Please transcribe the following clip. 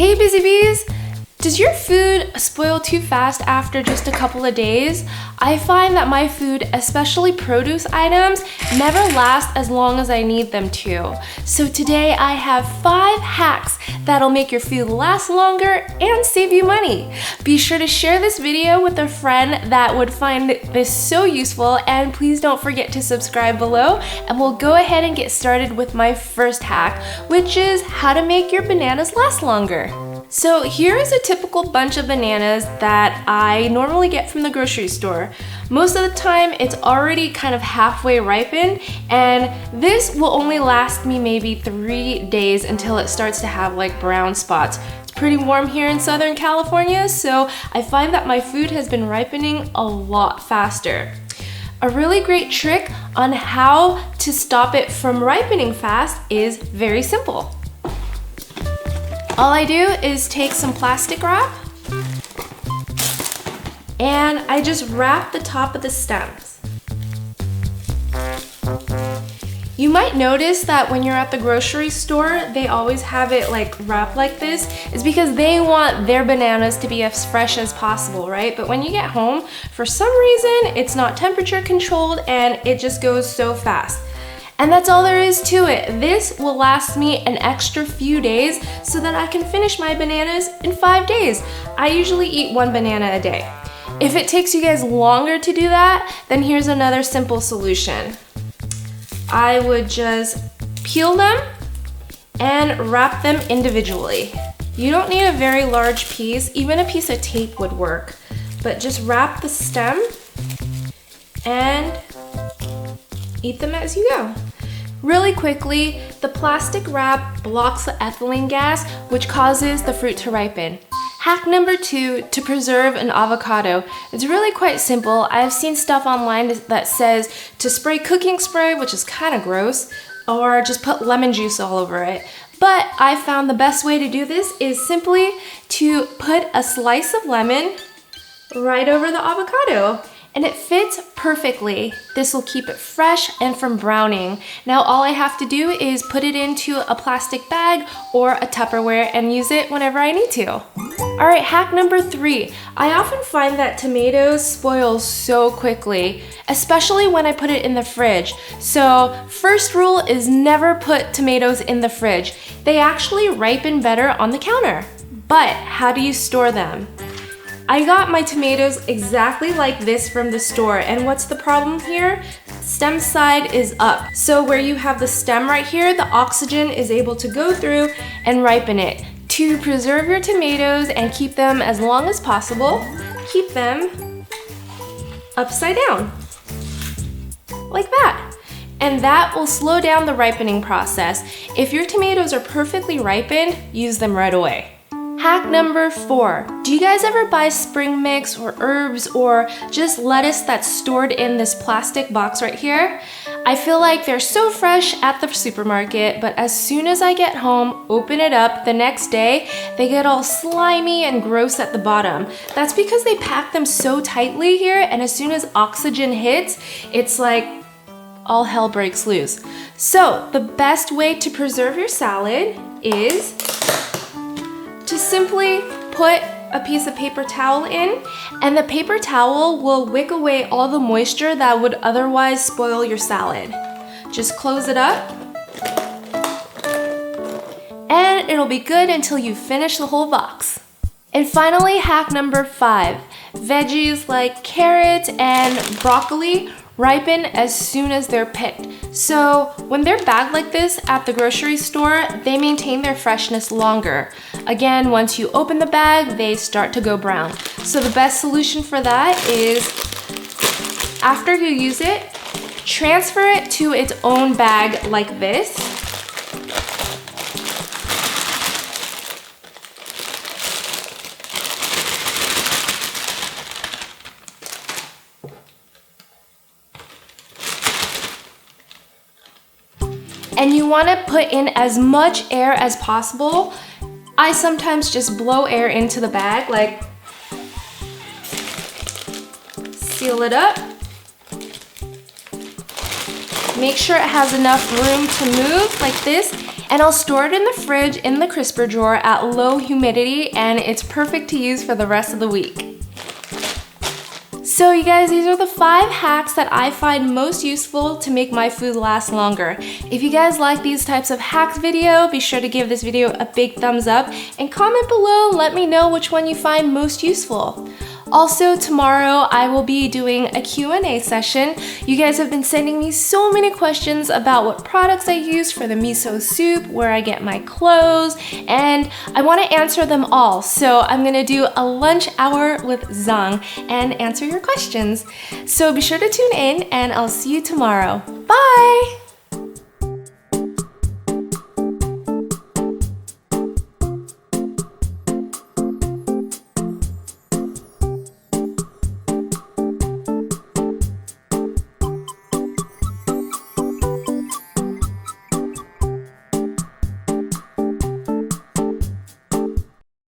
Hey Busy Bees! Does your food spoil too fast after just a couple of days? I find that my food, especially produce items, never last as long as I need them to. So today I have 5 hacks that'll make your food last longer and save you money. Be sure to share this video with a friend that would find this so useful, and please don't forget to subscribe below, and we'll go ahead and get started with my first hack, which is how to make your bananas last longer. So here is a typical bunch of bananas that I normally get from the grocery store. Most of the time it's already kind of halfway ripened, and this will only last me maybe 3 days until it starts to have like brown spots. It's pretty warm here in Southern California, so I find that my food has been ripening a lot faster. A really great trick on how to stop it from ripening fast is very simple. All I do is take some plastic wrap and I just wrap the top of the stems. You might notice that when you're at the grocery store, they always have it like wrapped like this. It's because they want their bananas to be as fresh as possible, right? But when you get home, for some reason, it's not temperature controlled and it just goes so fast. And that's all there is to it. This will last me an extra few days so that I can finish my bananas in 5 days. I usually eat 1 banana a day. If it takes you guys longer to do that, then here's another simple solution. I would just peel them and wrap them individually. You don't need a very large piece, even a piece of tape would work. But just wrap the stem and eat them as you go. Really quickly, the plastic wrap blocks the ethylene gas, which causes the fruit to ripen. Hack number 2 to preserve an avocado. It's really quite simple. I've seen stuff online that says to spray cooking spray, which is kind of gross, or just put lemon juice all over it. But I found the best way to do this is simply to put a slice of lemon right over the avocado. And it fits perfectly. This will keep it fresh and from browning. Now all I have to do is put it into a plastic bag or a Tupperware and use it whenever I need to. All right, hack number 3. I often find that tomatoes spoil so quickly, especially when I put it in the fridge. So first rule is never put tomatoes in the fridge. They actually ripen better on the counter. But how do you store them? I got my tomatoes exactly like this from the store, and what's the problem here? Stem side is up. So where you have the stem right here, the oxygen is able to go through and ripen it. To preserve your tomatoes and keep them as long as possible, keep them upside down, like that. And that will slow down the ripening process. If your tomatoes are perfectly ripened, use them right away. Hack number 4. Do you guys ever buy spring mix or herbs or just lettuce that's stored in this plastic box right here? I feel like they're so fresh at the supermarket, but as soon as I get home, open it up the next day, they get all slimy and gross at the bottom. That's because they pack them so tightly here, and as soon as oxygen hits, it's like all hell breaks loose. So the best way to preserve your salad is to simply put a piece of paper towel in, and the paper towel will wick away all the moisture that would otherwise spoil your salad. Just close it up, and it'll be good until you finish the whole box. And finally, hack number 5. Veggies like carrots and broccoli ripen as soon as they're picked. So when they're bagged like this at the grocery store, they maintain their freshness longer. Again, once you open the bag, they start to go brown. So the best solution for that is, after you use it, transfer it to its own bag like this. And you want to put in as much air as possible. I sometimes just blow air into the bag, like seal it up. Make sure it has enough room to move like this, And I'll store it in the fridge in the crisper drawer at low humidity, and it's perfect to use for the rest of the week. So you guys, these are the 5 hacks that I find most useful to make my food last longer. If you guys like these types of hacks video, be sure to give this video a big thumbs up and comment below and let me know which one you find most useful. Also, tomorrow I will be doing a Q&A session. You guys have been sending me so many questions about what products I use for the miso soup, where I get my clothes, and I want to answer them all. So I'm going to do a lunch hour with Zhang and answer your questions. So be sure to tune in, and I'll see you tomorrow. Bye!